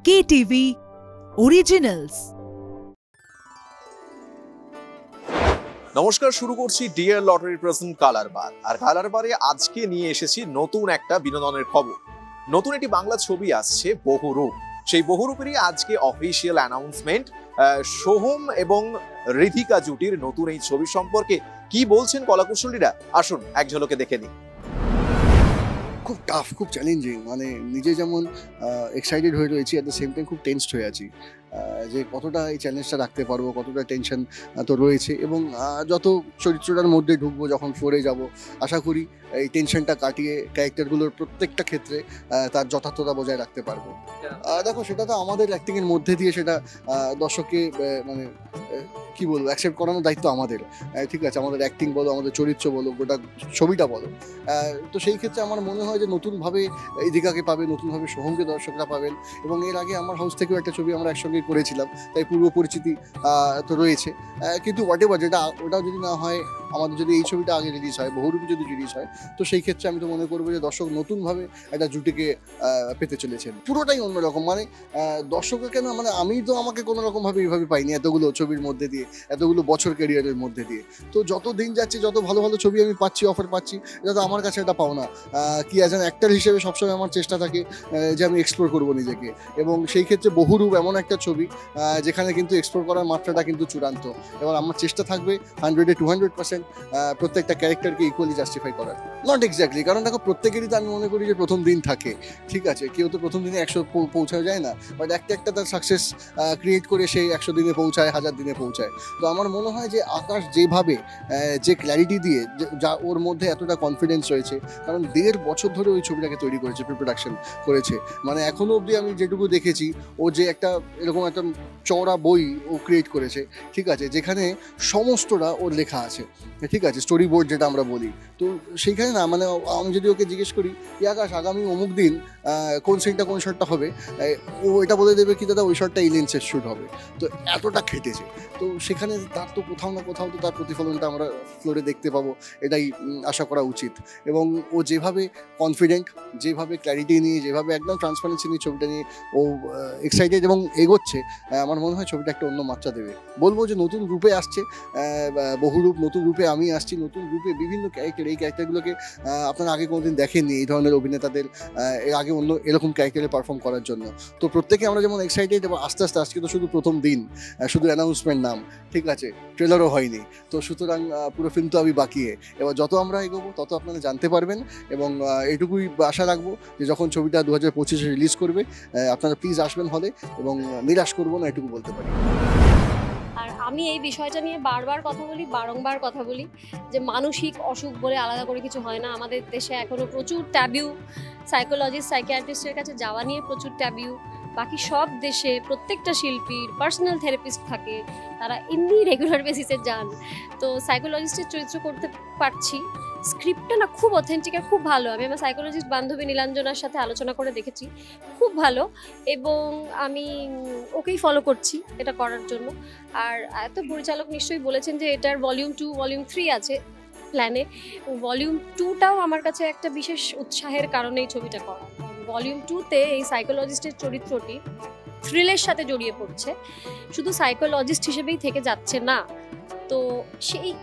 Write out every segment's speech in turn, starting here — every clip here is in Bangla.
KTV Originals। নমস্কার, শুরু করছি ডিয়ার লটারি প্রেজেন্ট কালার বার। আর কালার বারে আজকে নিয়ে এসেছি নতুন একটা বিনোদনের খবর। নতুন একটি বাংলা ছবি আসছে বহুরূপ। সেই বহুরূপেরই আজকে অফিসিয়াল অ্যানাউন্সমেন্ট। সোহম এবং ঋধিকা জুটির নতুন এই ছবি সম্পর্কে কি বলছেন কলাকুশলীরা, আসুন এক ঝলকে দেখে নিই। খুব টাফ, খুব চ্যালেঞ্জিং। মানে নিজে যেমন এক্সাইটেড হয়ে রয়েছি, অ্যাট দ্য সেম টাইম খুব টেন্সড হয়ে আছি যে কতটা এই চ্যালেঞ্জটা রাখতে পারবো, কতটা টেনশন তো রয়েছে। এবং যত চরিত্রটার মধ্যে ঢুকবো, যখন ফ্লোরে যাব, আশা করি এই টেনশনটা কাটিয়ে ক্যারেক্টারগুলোর প্রত্যেকটা ক্ষেত্রে তার যথার্থতা বজায় রাখতে পারবো। দেখো, সেটা তো আমাদের অ্যাক্টিংয়ের মধ্যে দিয়ে সেটা দর্শককে মানে কি বলবো, অ্যাকসেপ্ট করানোর দায়িত্ব আমাদের। ঠিক আছে, আমাদের অ্যাক্টিং বলো, আমাদের চরিত্র বলো, গোটা ছবিটা বলো। তো সেই ক্ষেত্রে আমার মনে হয় যে নতুনভাবে ঋধিকাকে পাবে, নতুনভাবে সোহমকে দর্শকরা পাবেন। এবং এর আগে আমার হাউস থেকেও একটা ছবি আমরা একসঙ্গে করেছিলাম, তাই পূর্ব পরিচিতি তো রয়েছে। কিন্তু হোয়াট এভার, যেটা ওটাও যদি না হয়, আমাদের যদি এই ছবিটা আগে রিলিজ হয়, বহুরূপী যদি রিলিজ হয়, তো সেই ক্ষেত্রে আমি তো মনে করবো যে দর্শক নতুনভাবে একটা জুটিকে পেতে চলেছেন। পুরোটাই অন্যরকম। মানে দর্শকরা কেন, মানে আমি তো আমাকে কোনো রকমভাবে এইভাবে পাইনি এতগুলো ছবির মধ্যে দিয়ে, এতগুলো বছর ক্যারিয়ারের মধ্যে দিয়ে। তো যত দিন যাচ্ছে, যত ভালো ভালো ছবি আমি পাচ্ছি, অফার পাচ্ছি, এটা তো আমার কাছে একটা পাওনা। কি অ্যাজ অ্যান অ্যাক্টর হিসেবে সবসময় আমার চেষ্টা থাকে যে আমি এক্সপ্লোর করবো নিজেকে। এবং সেই ক্ষেত্রে বহুরূপ এমন একটা ছবি যেখানে কিন্তু এক্সপ্লোর করার মাত্রাটা কিন্তু চূড়ান্ত। এবার আমার চেষ্টা থাকবে 100-এ 200% প্রত্যেকটা ক্যারেক্টারকে ইকুয়ালি জাস্টিফাই করার। নট এক্স্যাক্টলি, কারণ দেখো, প্রত্যেকেরই তো আমি মনে করি যে প্রথম দিন থাকে। ঠিক আছে, কেউ তো প্রথম দিনে 100 পৌঁছানো যায় না, বাট একটা তার সাকসেস ক্রিয়েট করে সেই 100 দিনে পৌঁছায়, 1000 দিনে পৌঁছায়। তো আমার মনে হয় যে আকাশ যেভাবে যে ক্ল্যারিটি দিয়ে, যা ওর মধ্যে এতটা কনফিডেন্স রয়েছে, কারণ 1.5 বছর ধরে ওই ছবিটাকে তৈরি করেছে, প্রিপ্রোডাকশন করেছে। মানে এখনো অবধি আমি যেটুকু দেখেছি, ও যে একটা এরকম একটা চওড়া বই ও ক্রিয়েট করেছে, ঠিক আছে, যেখানে সমস্তটা ওর লেখা আছে। ঠিক আছে, স্টোরি বোর্ড যেটা আমরা বলি। তো সেইখানে না, মানে আমি যদি ওকে জিজ্ঞেস করি, আকাশ আগামী অমুক দিন কোন সিনটা কোন শটটা হবে, ও এটা বলে দেবে কি দাদা ওই শটটা এই লেন্সের শ্যুট হবে। তো এতটা খেটেছে। তো সেখানে তার তো কোথাও না কোথাও তো তার প্রতিফলনটা আমরা ফ্লোরে দেখতে পাবো, এটাই আশা করা উচিত। এবং ও যেভাবে কনফিডেন্ট, যেভাবে ক্ল্যারিটি নিয়ে, যেভাবে একদম ট্রান্সপারেন্সি নিয়ে ছবিটা নিয়ে ও এক্সাইটেড এবং এগোচ্ছে, আমার মনে হয় ছবিটা একটা অন্য মাত্রা দেবে। বলবো যে নতুন রূপে আসছে বহুরূপ, নতুন রূপে আমি আসছি, নতুন রূপে বিভিন্ন ক্যারেক্টার। এই ক্যারেক্টারগুলোকে আপনারা আগে কোনোদিন দেখেননি, এই ধরনের অভিনেতাদের এর আগে অন্য এরকম ক্যারেক্টারে পারফর্ম করার জন্য। তো প্রত্যেকে আমরা যেমন এক্সাইটেড, এবং আস্তে আস্তে আজকে তো শুধু প্রথম দিন, শুধু অ্যানাউন্সমেন্ট নাম, ঠিক আছে, ট্রেলারও হয়নি। তো সুতরাং পুরো ফিল্ম তো আমি বাকি। এবার যত আমরা এগোবো তত আপনারা জানতে পারবেন। এবং এটুকুই আশা রাখবো যে যখন ছবিটা 2025-এ রিলিজ করবে, আপনারা প্লিজ আসবেন হলে, এবং নিরাশ করবো না, এটুকু বলতে পারি। আর আমি এই বিষয়টা নিয়ে বারবার কথা বলি, বারংবার কথা বলি যে মানসিক অসুখ বলে আলাদা করে কিছু হয় না। আমাদের দেশে এখনও প্রচুর ট্যাবিউ, সাইকোলজিস্ট, সাইকিয়াট্রিস্টের কাছে যাওয়া নিয়ে প্রচুর ট্যাবিউ। বাকি সব দেশে প্রত্যেকটা শিল্পীর পার্সোনাল থেরাপিস্ট থাকে, তারা এমনি রেগুলার বেসিসে যান। তো সাইকোলজিস্টের চরিত্র করতে পারছি। স্ক্রিপ্টটা না খুব অথেন্টিক আর খুব ভালো। আমি আমার সাইকোলজিস্ট বান্ধবী নীলাঞ্জনার সাথে আলোচনা করে দেখেছি, খুব ভালো। এবং আমি ওকেই ফলো করছি এটা করার জন্য। আর এত পরিচালক নিশ্চয়ই বলেছেন যে এটার ভলিউম 2, ভলিউম 3 আছে প্ল্যানে। ভলিউম 2টাও আমার কাছে একটা বিশেষ উৎসাহের কারণে এই ছবিটা করা। ভলিউম 2তে এই সাইকোলজিস্টের চরিত্রটি থ্রিলের সাথে জড়িয়ে পড়ছে, শুধু সাইকোলজিস্ট হিসেবেই থেকে যাচ্ছে না। তো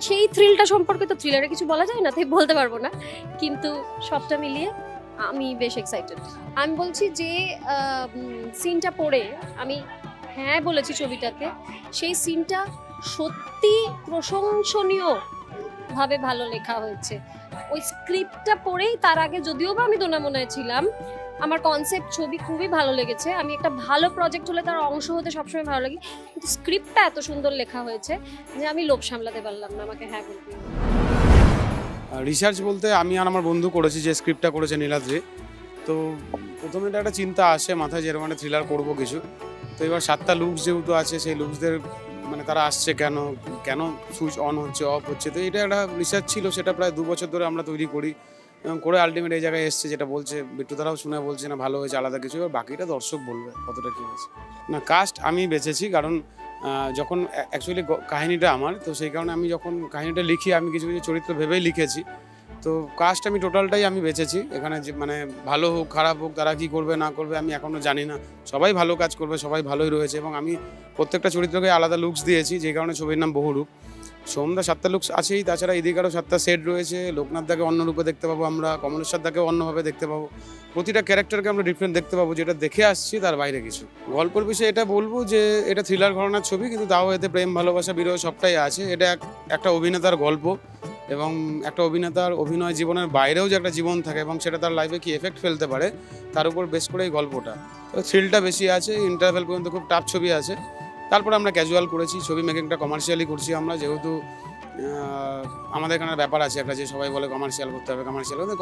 সেই থ্রিলটা সম্পর্কে তো থ্রিলারে কিছু বলা যায় না, তাই বলতে পারবো না। কিন্তু সবটা মিলিয়ে আমি বেশ এক্সাইটেড। আমি বলছি যে সিনটা পড়ে আমি হ্যাঁ বলেছি ছবিটাতে, সেই সিনটা সত্যি প্রশংসনীয়ভাবে ভালো লেখা হয়েছে। ওই স্ক্রিপ্টটা পড়েই, তার আগে যদিও বা আমি দোনামোনায় ছিলাম, আমার কনসেপ্ট ছবি খুবই ভালো লেগেছে। আমি একটা ভালো প্রজেক্ট হলে তার অংশ হতে সবসময় ভালো লাগে, কিন্তু স্ক্রিপ্টটা এত সুন্দর লেখা হয়েছে যে আমি লোভ সামলাতে পারলাম না, আমাকে হ্যাঁ বলতে। রিসার্চ বলতে আমি আর আমার বন্ধু করেছি, যে স্ক্রিপ্টটা করেছে নীলাদ্রি। তো প্রথমে একটা চিন্তা আসে মাথায়, যেরকম একটা থ্রিলার করবো কিছু। তো এবার 7টা লুকস যেহেতু আছে, সেই লুকসদের মানে তারা আসছে কেন, কেন সুইচ অন হচ্ছে, অফ হচ্ছে। তো এটা একটা রিসার্চ ছিল, সেটা প্রায় 2 বছর ধরে আমরা তৈরি করি এবং করে আলটিমেট এই জায়গায় এসছে, যেটা বলছে বিট্টু তারাও শুনে বলছে না ভালো হয়েছে, আলাদা কিছু। এবার বাকিটা দর্শক বলবে কতটা কী হয়েছে। না, কাস্ট আমি বেছেছি, কারণ যখন অ্যাকচুয়ালি কাহিনিটা আমার, তো সেই কারণে আমি যখন কাহিনিটা লিখি, আমি কিছু কিছু চরিত্র ভেবেই লিখেছি। তো কাস্ট আমি টোটালটাই আমি বেছেছি এখানে, যে মানে ভালো হোক খারাপ হোক তারা কি করবে না করবে আমি এখনও জানি না, সবাই ভালো কাজ করবে, সবাই ভালোই রয়েছে এবং আমি প্রত্যেকটা চরিত্রকে আলাদা লুকস দিয়েছি, যে কারণে ছবির নাম বহুরূপ। সোমদা 7টা লুকস আছেই, তাছাড়া এদিকারও 7টা সেট রয়েছে, লোকনাথ দাকে অন্য রূপে দেখতে পাবো আমরা, কমলেশ্বর দাকে অন্যভাবে দেখতে পাবো, প্রতিটা ক্যারেক্টারকে আমরা ডিফারেন্ট দেখতে পাবো, যেটা দেখে আসছি তার বাইরে কিছু। গল্পের বিষয়ে এটা বলবো যে এটা থ্রিলার ঘরানার ছবি, কিন্তু তাও এতে প্রেম ভালোবাসা বিরহ সবটাই আছে। এটা একটা অভিনেতার গল্প এবং একটা অভিনেতার অভিনয় জীবনের বাইরেও যে একটা জীবন থাকে এবং সেটা তার লাইফে কি এফেক্ট ফেলতে পারে তার উপর বেস করে এই গল্পটা। তো থ্রিলটা বেশি আছে, ইন্টারভেল পর্যন্ত খুব টাফ ছবি আছে, তারপরে আমরা ক্যাজুয়াল করেছি, ছবি মেকিংটা কমার্শিয়ালি করছি আমরা, যেহেতু আমাদের এখানে ব্যাপার আছে একটা যে সবাই বলে কমার্শিয়াল করতে হবে,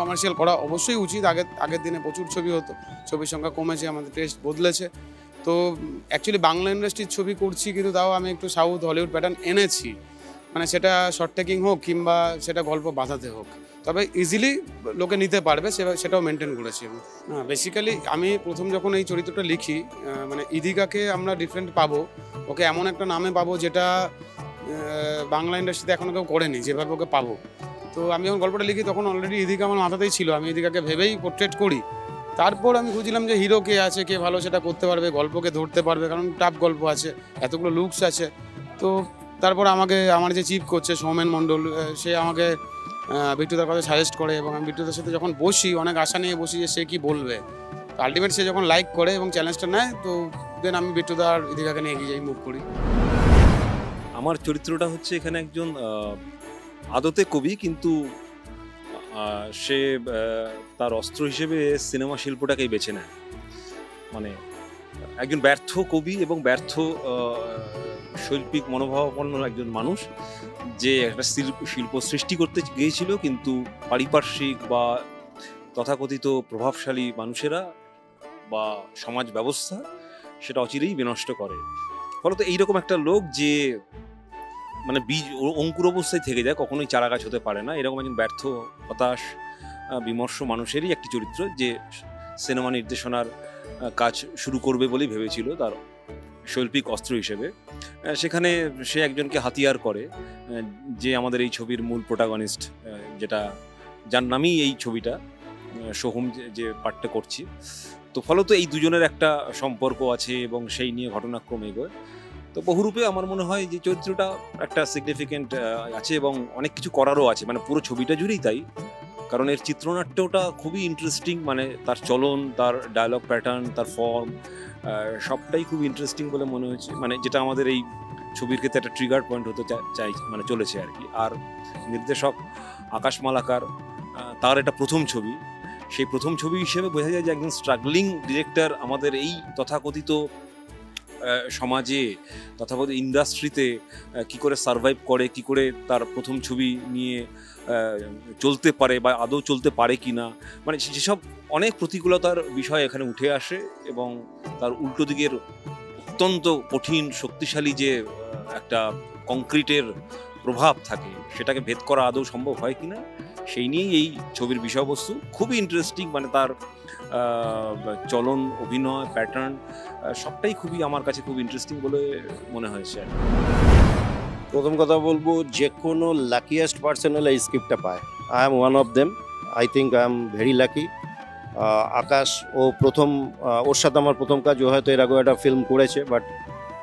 কমার্শিয়াল করা অবশ্যই উচিত। আগের দিনে প্রচুর ছবি হতো, ছবির সংখ্যা কমেছে, আমাদের টেস্ট বদলেছে। তো অ্যাকচুয়ালি বাংলা ইন্ডাস্ট্রির ছবি করছি, কিন্তু তাও আমি একটু সাউথ হলিউড প্যাটার্ন এনেছি, মানে সেটা শর্ট টেকিং হোক কিংবা সেটা গল্প বাঁধাতে হোক, তবে ইজিলি লোকে নিতে পারবে সেটাও মেনটেন করেছি আমি। হ্যাঁ, বেসিক্যালি আমি প্রথম যখন এই চরিত্রটা লিখি, মানে ইদিকাকে আমরা ডিফারেন্ট পাবো, ওকে এমন একটা নামে পাবো যেটা বাংলা ইন্ডাস্ট্রিতে এখনও কেউ করেনি, যেভাবে ওকে পাবো। তো আমি যখন গল্পটা লিখি তখন অলরেডি ইদিকা আমার মাথাতেই ছিল, আমি ইদিকাকে ভেবেই পোর্ট্রেট করি। তারপর আমি খুঁজছিলাম যে হিরো কে আছে, কে ভালো সেটা করতে পারবে, গল্পকে ধরতে পারবে, কারণ টাফ গল্প আছে, এতগুলো লুকস আছে। তো তারপর আমার যে চিফ করছে সৌমেন মণ্ডল, সে আমাকে বিট্টুদার কথা সাজেস্ট করে এবং আমি বিট্টুদার সাথে যখন বসি অনেক আশা নিয়ে বসি যে সে কি বলবে। তো আলটিমেট সে যখন লাইক করে এবং চ্যালেঞ্জটা নেয়, তো দেন আমি বিট্টুদার ইদিকাকে নিয়ে এগিয়ে যাই, মুভ করি। আমার চরিত্রটা হচ্ছে এখানে একজন আদতে কবি, কিন্তু সে তার অস্ত্র হিসেবে সিনেমা শিল্পটাকেই বেছে নেয়। মানে একজন ব্যর্থ কবি এবং ব্যর্থ শৈল্পিক মনোভাবাপন্ন একজন মানুষ, যে একটা শিল্প সৃষ্টি করতে গিয়েছিল, কিন্তু পারিপার্শ্বিক বা তথাকথিত প্রভাবশালী মানুষেরা বা সমাজ ব্যবস্থা সেটা অচিরেই বিনষ্ট করে। ফলত এইরকম একটা লোক যে মানে বীজ অঙ্কুর অবস্থায় থেকে যায়, কখনোই চারা গাছ হতে পারে না, এরকম একজন ব্যর্থ হতাশ বিমর্ষ মানুষেরই একটি চরিত্র, যে সিনেমা নির্দেশনার কাজ শুরু করবে বলেই ভেবেছিল তার শৈল্পিক অস্ত্র হিসেবে। সেখানে সে একজনকে হাতিয়ার করে, যে আমাদের এই ছবির মূল প্রোটাগনিস্ট, যেটা যার নামই এই ছবিটা, সোহম যে পার্টটা করছি। তো ফলত এই দুজনের একটা সম্পর্ক আছে এবং সেই নিয়ে ঘটনাক্রম এগোয়। তো বহুরূপে আমার মনে হয় যে চরিত্রটা একটা সিগনিফিকেন্ট আছে এবং অনেক কিছু করারও আছে, মানে পুরো ছবিটা জুড়েই তাই, কারণ এর চিত্রনাট্যটা খুবই ইন্টারেস্টিং, মানে তার চলন, তার ডায়লগ প্যাটার্ন, তার ফর্ম, সবটাই খুব ইন্টারেস্টিং বলে মনে হয়েছে, মানে যেটা আমাদের এই ছবির ক্ষেত্রে একটা ট্রিগার পয়েন্ট হতে চাই মানে চলেছে আর কি। আর নির্দেশক আকাশ মালাকার, তার এটা প্রথম ছবি, সেই প্রথম ছবি হিসেবে বোঝা যায় যে একজন স্ট্রাগলিং ডিরেক্টর আমাদের এই তথাকথিত সমাজে তথাকথিত ইন্ডাস্ট্রিতে কি করে সারভাইভ করে, কি করে তার প্রথম ছবি নিয়ে চলতে পারে বা আদৌ চলতে পারে কি না, মানে যেসব অনেক প্রতিকূলতার বিষয় এখানে উঠে আসে এবং তার উল্টো দিকের অত্যন্ত কঠিন শক্তিশালী যে একটা কংক্রিটের প্রভাব থাকে, সেটাকে ভেদ করা আদৌ সম্ভব হয় কিনা, সেই নিয়েই এই ছবির বিষয়বস্তু। খুবই ইন্টারেস্টিং, মানে তার চলন, অভিনয়, প্যাটার্ন সবটাই খুবই আমার কাছে খুব ইন্টারেস্টিং বলে মনে হয়েছে। প্রথম কথা বলবো, যে কোনো লাকিয়েস্ট পার্সন হলে এই স্ক্রিপ্টটা পায়। I am one of them, I think I am very lucky. Akash ওর সাথে আমার প্রথম কাজ, ও হয়তো এর আগেও একটা ফিল্ম করেছে, বাট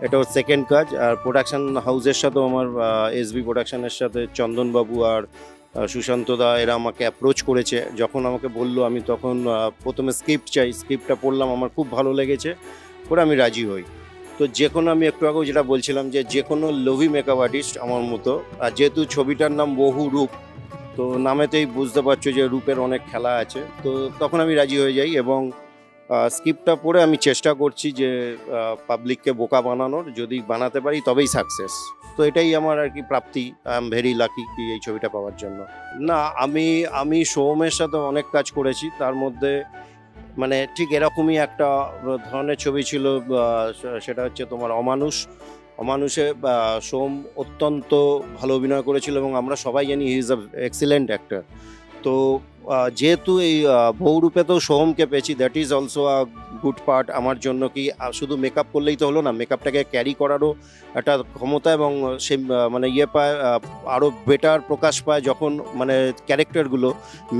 এটা ওর সেকেন্ড কাজ। আর প্রোডাকশন হাউসের সাথেও আমার এসবি প্রোডাকশনের সাথে চন্দনবাবু আর সুশান্ত দা এরা আমাকে অ্যাপ্রোচ করেছে। যখন আমাকে বললো, আমি তখন প্রথমে স্ক্রিপ্ট চাই, স্ক্রিপ্টটা পড়লাম, আমার খুব ভালো লেগেছে, পরে আমি রাজি হই। তো যে কোনো, আমি একটু আগেও যেটা বলছিলাম, যে কোনো লোভি মেকআপ আর্টিস্ট আমার মতো, আর যেহেতু ছবিটার নাম বহু রূপ, তো নামেতেই বুঝতে পারছো যে রূপের অনেক খেলা আছে, তো তখন আমি রাজি হয়ে যাই এবং স্ক্রিপ্টটা পড়ে আমি চেষ্টা করছি যে পাবলিককে বোকা বানানোর, যদি বানাতে পারি তবেই সাকসেস। তো এটাই আমার আর কি প্রাপ্তি। আই এম ভেরি লাকি কি এই ছবিটা পাওয়ার জন্য। না, আমি সোহমের সাথে অনেক কাজ করেছি, তার মধ্যে মানে ঠিক এরকমই একটা ধরনের ছবি ছিল, সেটা হচ্ছে তোমার অমানুষে সোম অত্যন্ত ভালো অভিনয় করেছিল এবং আমরা সবাই জানি he is a excellent actor. তো তো যেহেতু এই বহুরূপে তো সোহমকে পেয়েছি, that is also a good part আমার জন্য। কি শুধু মেকআপ করলেই তো হলো না, মেকআপটাকে ক্যারি করারও একটা ক্ষমতা এবং সে মানে পায়, আরও বেটার প্রকাশ পায় যখন মানে ক্যারেক্টারগুলো,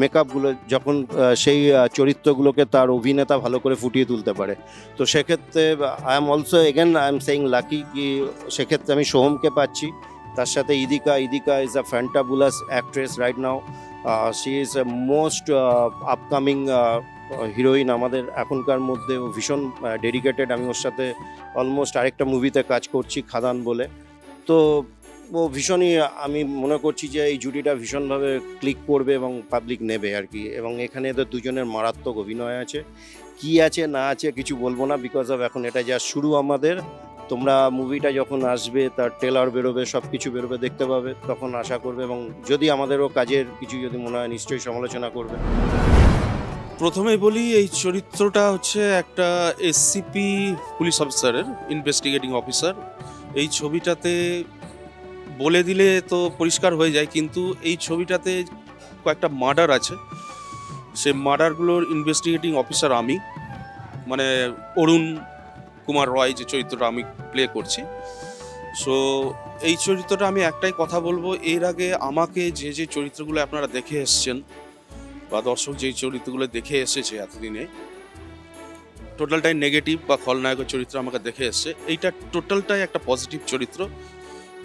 মেকআপগুলো যখন সেই চরিত্রগুলোকে তার অভিনেতা ভালো করে ফুটিয়ে তুলতে পারে। তো সেক্ষেত্রে I am also again I am saying lucky কি সেক্ষেত্রে আমি সোহমকে পাচ্ছি। তার সাথে Idika is a fantabulous actress right now. She is a most upcoming heroine আমাদের এখনকার মধ্যে। ও ভীষণ ডেডিকেটেড। আমি ওর সাথে অলমোস্ট আরেকটা মুভিতে কাজ করছি, খাদান বলে। তো ও ভীষণই, আমি মনে করছি যে এই জুটিটা ভীষণভাবে ক্লিক করবে এবং পাবলিক নেবে আর কি। এবং এখানে এদের দুজনের মারাত্মক অভিনয় আছে। কি আছে না আছে কিছু বলবো না, বিকজ অফ এখন এটা যা শুরু আমাদের। তোমরা মুভিটা যখন আসবে, তার ট্রেলার বেরোবে, সব কিছু বেরোবে, দেখতে পাবে, তখন আশা করবে। এবং যদি আমাদেরও কাজের কিছু যদি মনে হয় নিশ্চয়ই সমালোচনা করবে। প্রথমেই বলি, এই চরিত্রটা হচ্ছে একটা এসসিপি পুলিশ অফিসারের, ইনভেস্টিগেটিং অফিসার। এই ছবিটাতে বলে দিলে তো পরিষ্কার হয়ে যায়, কিন্তু এই ছবিটাতে কয়েকটা মার্ডার আছে। সেই মার্ডারগুলোর ইনভেস্টিগেটিং অফিসার আমি, মানে অরুণ কুমার রয় যে চরিত্রটা আমি প্লে করছি। সো এই চরিত্রটা আমি একটাই কথা বলবো, এর আগে আমাকে যে যে চরিত্রগুলো আপনারা দেখে এসছেন বা দর্শক যেই চরিত্রগুলো দেখে এসেছে এতদিনে, টোটালটাই নেগেটিভ বা খলনায়কের চরিত্র আমাকে দেখে এসছে। এইটা টোটালটাই একটা পজিটিভ চরিত্র।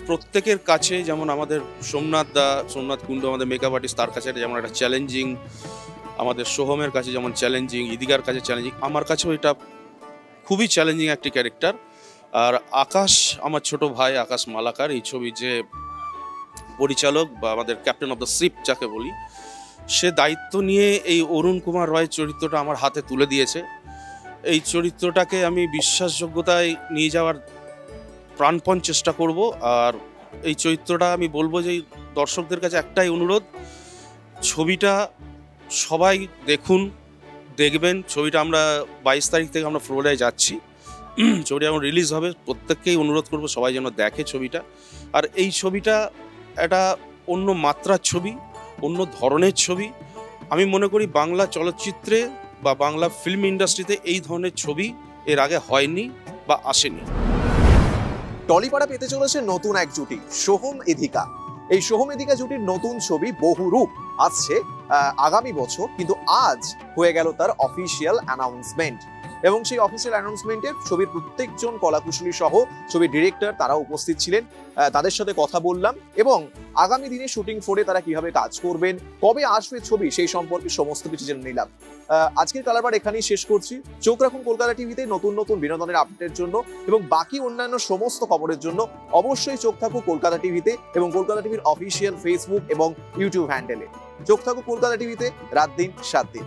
প্রত্যেকের কাছে, যেমন আমাদের সোমনাথ কুণ্ডু আমাদের মেকআপ আর্টিস্ট, তার কাছে যেমন একটা চ্যালেঞ্জিং, আমাদের সোহমের কাছে যেমন চ্যালেঞ্জিং, ইদিকার কাছে চ্যালেঞ্জিং, আমার কাছেও এটা খুবই চ্যালেঞ্জিং একটি ক্যারেক্টার। আর আকাশ, আমার ছোট ভাই আকাশ মালাকার, এই ছবির যে পরিচালক বা আমাদের ক্যাপ্টেন অফ দ্য শিপ যাকে বলি, সে দায়িত্ব নিয়ে এই অরুণ কুমার রয় চরিত্রটা আমার হাতে তুলে দিয়েছে। এই চরিত্রটাকে আমি বিশ্বাসযোগ্যতায় নিয়ে যাওয়ার প্রাণপণ চেষ্টা করব। আর এই চরিত্রটা আমি বলবো যে দর্শকদের কাছে একটাই অনুরোধ, ছবিটা সবাই দেখবেন। ছবিটা আমরা 22 তারিখ থেকে আমরা ফ্লোরিডায় যাচ্ছি, ছবিটা এখন রিলিজ হবে। প্রত্যেককেই অনুরোধ করব সবাই যেন দেখে ছবিটা। আর এই ছবিটা একটা অন্য মাত্রার ছবি, অন্য ধরনের ছবি। আমি মনে করি বাংলা চলচ্চিত্রে বা বাংলা ফিল্ম ইন্ডাস্ট্রিতে এই ধরনের ছবি এর আগে হয়নি বা আসেনি। টলিপাড়া পেতে চলেছে নতুন এক জুটি, সোহম ইদিকা। এই সোহম ইদিকা জুটির নতুন ছবি বহুরূপ আসছে আগামী বছর, কিন্তু আজ হয়ে গেল তার অফিসিয়াল অ্যানাউন্সমেন্ট। এবং সেই অফিসিয়াল অ্যানাউন্সমেন্টে ছবির প্রত্যেকজন কলাকুশলী সহ ছবির ডিরেক্টর তারা উপস্থিত ছিলেন। তাদের সাথে কথা বললাম এবং আগামী দিনে শুটিং ফোরে তারা কিভাবে কাজ করবেন, কবে আসবে ছবি, সেই সম্পর্কে সমস্ত কিছু জেনে নিলাম। আজকের কালারবার এখানেই শেষ করছি। চোখ রাখুন কলকাতা টিভিতে নতুন নতুন বিনোদনের আপডেটের জন্য এবং বাকি অন্যান্য সমস্ত খবরের জন্য অবশ্যই চোখ থাকুক কলকাতা টিভিতে এবং কলকাতা টিভির অফিসিয়াল ফেসবুক এবং ইউটিউব হ্যান্ডেলে। চোখ থাকুক কলকাতা টিভিতে, রাত দিন 7 দিন।